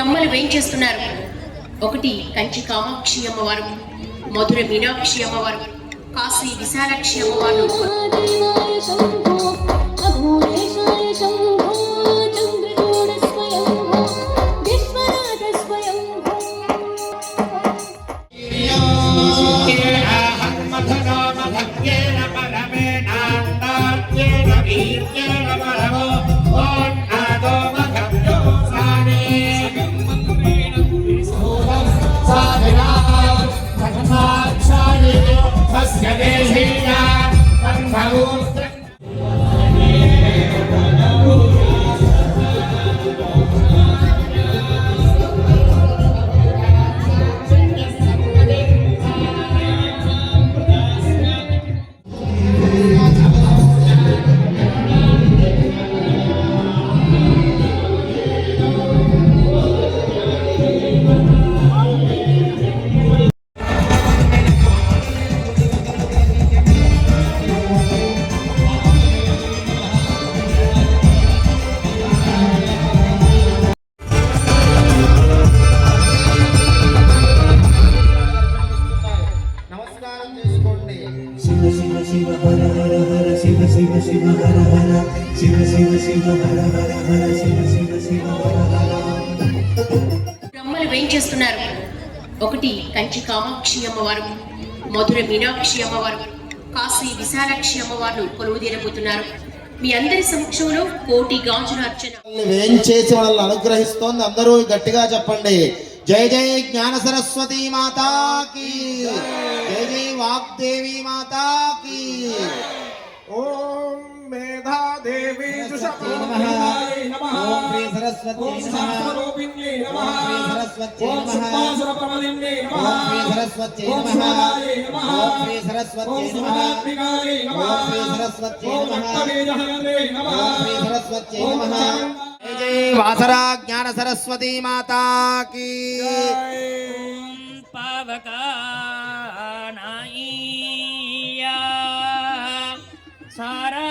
అమ్మలు వేయించేస్తున్నారు. ఒకటి కంచి కామాక్షి అమ్మవారు, మధుర మీనాక్షి అమ్మవారు, కాశీ విశాలాక్షి అమ్మవారు. బ్రహ్మలు వేయించేస్తున్నారు. ఒకటి కంచి కామాక్షి అమ్మవారు, మధుర మీనాక్షి అమ్మవారు, కాశీ విశాలాక్షి అమ్మవారు కొలువుదీరబోతున్నారు. మీ అందరి సమక్షంలో కోటి గాజుల అర్చన వేయించేసి మనల్ని అనుగ్రహిస్తోంది. అందరూ గట్టిగా చెప్పండి, జై జై జ్ఞాన సరస్వతి మాతాకి, జై జై వాగ్దేవి మాతాకి. ఓం మేధా దేవి సరస్వతి నమః, ఓం శ్రీ సరస్వతి నమః, ఓం శ్రీ సరస్వతి నమః, ఓం శ్రీ సరస్వతి నమః, ఓం శ్రీ సరస్వతి నమః, ఓం శ్రీ సరస్వతి నమః, ఓం శ్రీ సరస్వతి నమః. జై జై వాసరా జ్ఞాన సరస్వతి మాతాకి. పావకానాయ సారా